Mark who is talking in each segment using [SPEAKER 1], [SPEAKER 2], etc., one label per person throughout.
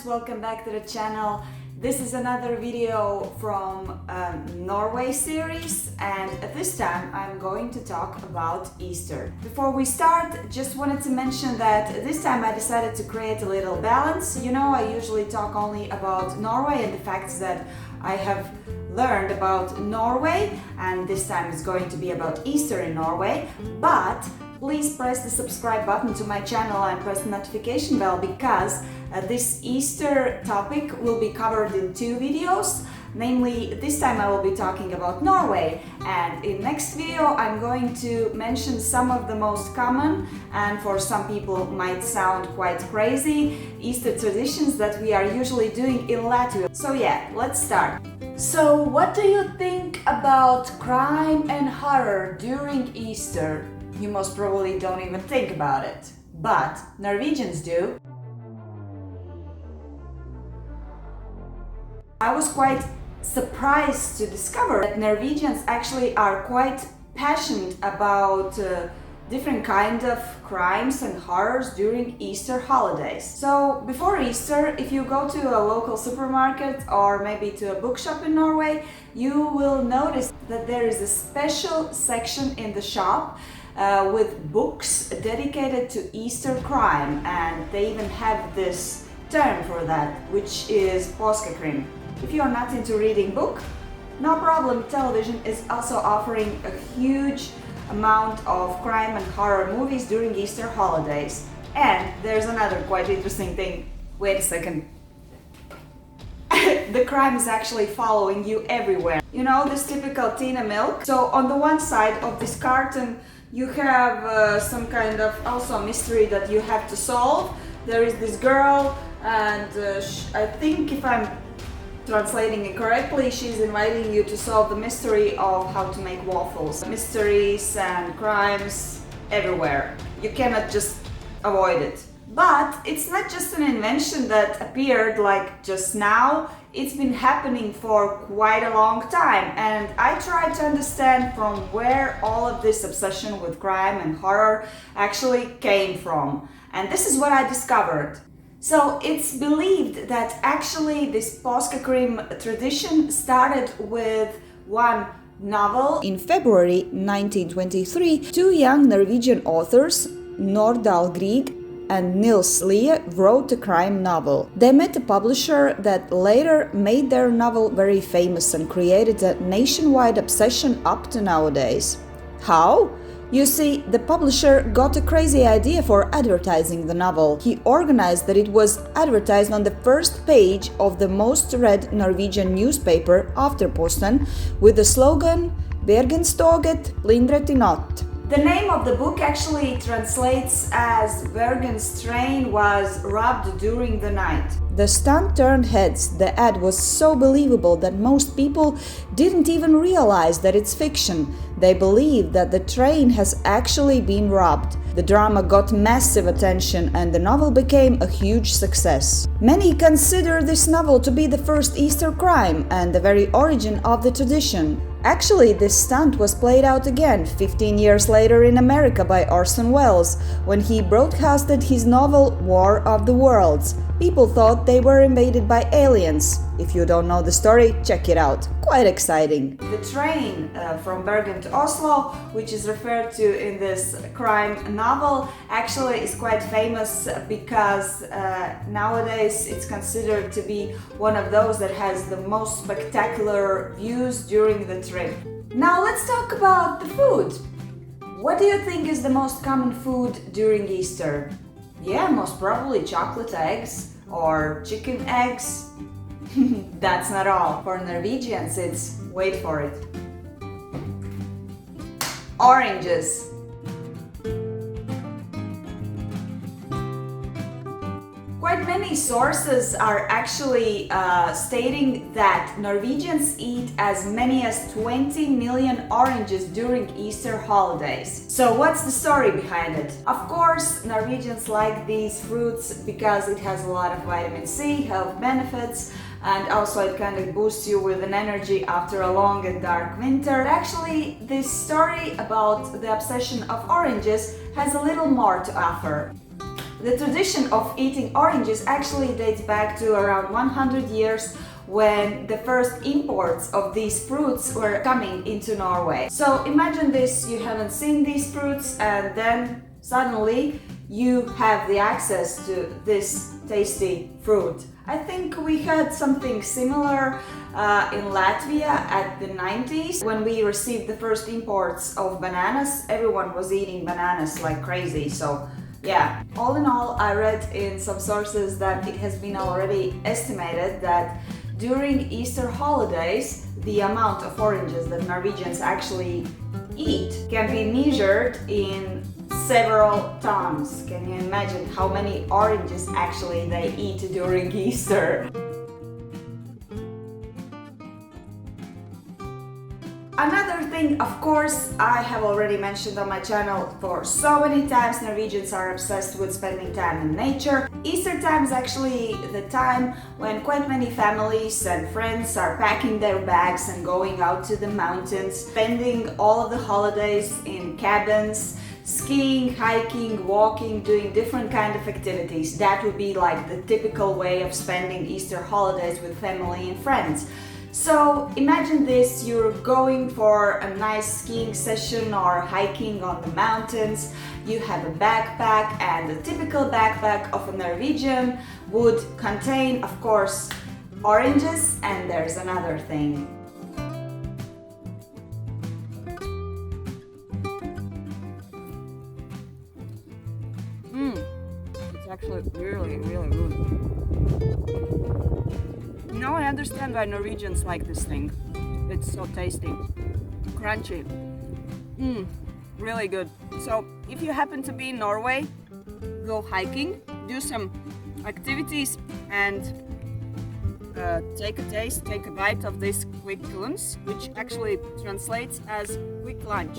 [SPEAKER 1] friends, welcome back to the channel. This is another video from Norway series, and at this time I'm going to talk about Easter. Before we start, just wanted to mention that this time I decided to create a little balance. You know, I usually talk only about Norway and the facts that I have learned about Norway, and this time it's going to be about Easter in Norway. But please press the subscribe button to my channel and press the notification bell, because this Easter topic will be covered in two videos. Namely, this time I will be talking about Norway, and in next video I'm going to mention some of the most common and for some people might sound quite crazy Easter traditions that we are usually doing in Latvia. So yeah, let's start. So what do you think about crime and horror during Easter? You most probably don't even think about it, but Norwegians do. I was quite surprised to discover that Norwegians actually are quite passionate about different kind of crimes and horrors during Easter holidays. So before Easter, if you go to a local supermarket or maybe to a bookshop in Norway, you will notice that there is a special section in the shop with books dedicated to Easter crime, and they even have this term for that, which is Påskekrim. If you are not into reading book, no problem, television is also offering a huge amount of crime and horror movies during Easter holidays. And there's another quite interesting thing. Wait a second. The crime is actually following you everywhere. You know, this typical Tina milk. So on the one side of this carton you have some kind of also mystery that you have to solve. There is this girl, and I think if I'm translating it correctly, she's inviting you to solve the mystery of how to make waffles. Mysteries and crimes everywhere. You cannot just avoid it. But it's not just an invention that appeared like just now. It's been happening for quite a long time, and I tried to understand from where all of this obsession with crime and horror actually came from. And this is what I discovered. So it's believed that actually this Pskekrim tradition started with one novel. In February 1923, two young Norwegian authors, Nordahl Grieg and Nils Lie, wrote a crime novel. They met a publisher that later made their novel very famous and created a nationwide obsession up to nowadays. How? You see, the publisher got a crazy idea for advertising the novel. He organized that it was advertised on the first page of the most read Norwegian newspaper, Afterposten, with the slogan Bergenstoget lindret i natt. The name of the book actually translates as Bergen's train was robbed during the night. The stunt turned heads. The ad was so believable that most people didn't even realize that it's fiction. They believed that the train has actually been robbed. The drama got massive attention and the novel became a huge success. Many consider this novel to be the first Easter crime and the very origin of the tradition. Actually, this stunt was played out again 15 years later in America by Orson Welles when he broadcasted his novel War of the Worlds. People thought they were invaded by aliens. If you don't know the story, check it out. Quite exciting. The train from Bergen to Oslo, which is referred to in this crime novel, actually is quite famous because nowadays it's considered to be one of those that has the most spectacular views during the trip. Now let's talk about the food. What do you think is the most common food during Easter? Yeah, most probably chocolate eggs or chicken eggs. That's not all. For Norwegians, it's, wait for it, oranges. Quite many sources are actually stating that Norwegians eat as many as 20 million oranges during Easter holidays. So what's the story behind it? Of course, Norwegians like these fruits because it has a lot of vitamin C, health benefits, and also it kind of boosts you with an energy after a long and dark winter. Actually, this story about the obsession of oranges has a little more to offer. The tradition of eating oranges actually dates back to around 100 years, when the first imports of these fruits were coming into Norway. So imagine this, you haven't seen these fruits and then suddenly you have the access to this tasty fruit. I think we had something similar in Latvia at the 90s. When we received the first imports of bananas, everyone was eating bananas like crazy. So yeah, all in all, I read in some sources that it has been already estimated that during Easter holidays, the amount of oranges that Norwegians actually eat can be measured in several tons. Can you imagine how many oranges actually they eat during Easter? Another thing, of course, I have already mentioned on my channel for so many times, Norwegians are obsessed with spending time in nature. Easter time is actually the time when quite many families and friends are packing their bags and going out to the mountains, spending all of the holidays in cabins, skiing, hiking, walking, doing different kind of activities. That would be like the typical way of spending Easter holidays with family and friends. So imagine this, you're going for a nice skiing session or hiking on the mountains, you have a backpack, and the typical backpack of a Norwegian would contain, of course, oranges, and there's another thing. It's actually really good. Now I understand why Norwegians like this thing. It's so tasty, crunchy, really good. So if you happen to be in Norway, go hiking, do some activities, and take a taste, take a bite of this Kvikk Lunsj, which actually translates as quick lunch.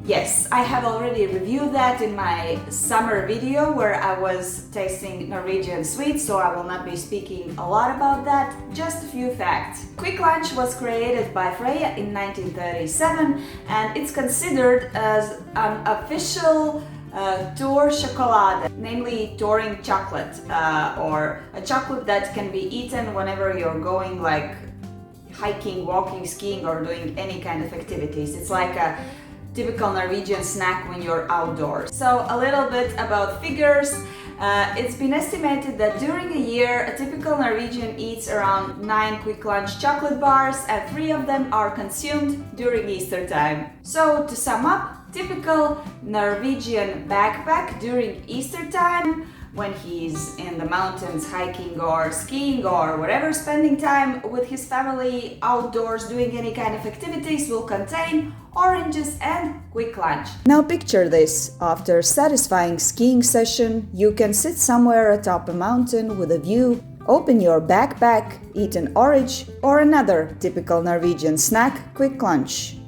[SPEAKER 1] Yes, I have already reviewed that in my summer video where I was tasting Norwegian sweets, so I will not be speaking a lot about that. Just a few facts. Kvikk Lunsj was created by Freya in 1937 and it's considered as an official tour chocolate, namely touring chocolate, or a chocolate that can be eaten whenever you're going like hiking, walking, skiing, or doing any kind of activities. It's like a typical Norwegian snack when you're outdoors. So a little bit about figures. It's been estimated that during a year a typical Norwegian eats around 9 Kvikk Lunsj chocolate bars and 3 of them are consumed during Easter time. So to sum up, typical Norwegian backpack during Easter time, when he's in the mountains hiking or skiing or whatever, spending time with his family outdoors doing any kind of activities, will contain oranges and Kvikk Lunsj. Now picture this. After a satisfying skiing session, you can sit somewhere atop a mountain with a view, open your backpack, eat an orange or another typical Norwegian snack, Kvikk Lunsj.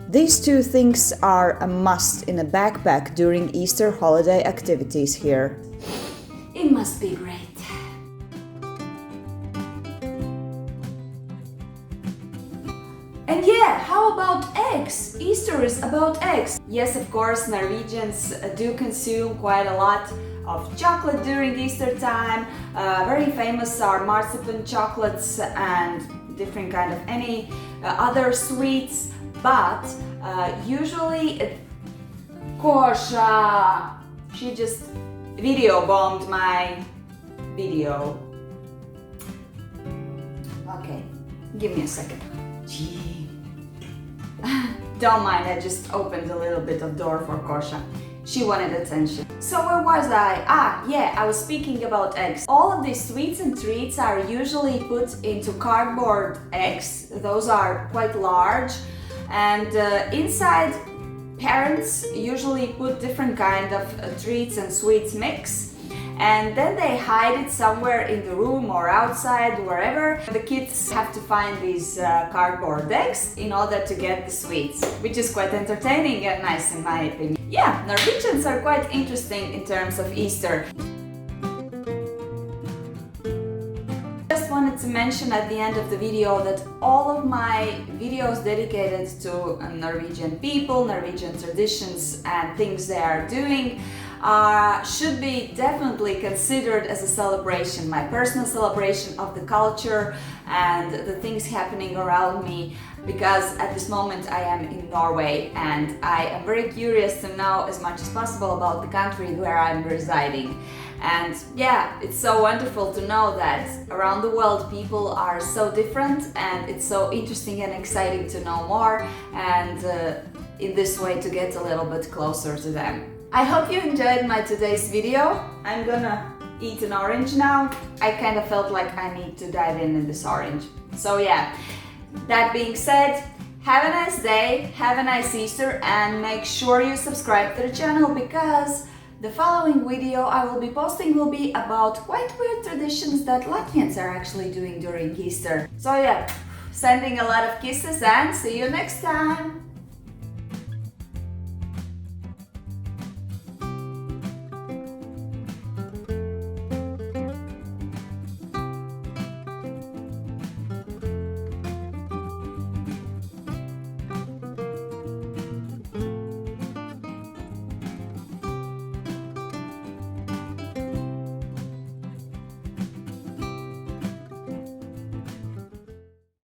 [SPEAKER 1] These two things are a must in a backpack during Easter holiday activities here. It must be great. And yeah, how about eggs? Easter is about eggs. Yes, of course, Norwegians do consume quite a lot of chocolate during Easter time. Very famous are marzipan chocolates and different kind of any other sweets. But usually, Kosha, she just video bombed my video. Okay, give me a second. Gee. Don't mind, I just opened a little bit of door for Kosha. She wanted attention. So where was I? I was speaking about eggs. All of these sweets and treats are usually put into cardboard eggs. Those are quite large. And inside, parents usually put different kind of treats and sweets mix, and then they hide it somewhere in the room or outside, wherever. The kids have to find these cardboard eggs in order to get the sweets, which is quite entertaining and nice in my opinion. Yeah, Norwegians are quite interesting in terms of Easter. Just wanted wanted to mention at the end of the video that all of my videos dedicated to Norwegian people, Norwegian traditions and things they are doing should be definitely considered as a celebration, my personal celebration of the culture and the things happening around me, because at this moment I am in Norway and I am very curious to know as much as possible about the country where I'm residing. And yeah, it's so wonderful to know that around the world people are so different, and it's so interesting and exciting to know more and in this way to get a little bit closer to them. I hope you enjoyed my today's video. I'm gonna eat an orange now. I kind of felt like I need to dive in this orange. So yeah, that being said, have a nice day, have a nice Easter, and make sure you subscribe to the channel, because the following video I will be posting will be about quite weird traditions that Latvians are actually doing during Easter. So yeah, sending a lot of kisses and see you next time!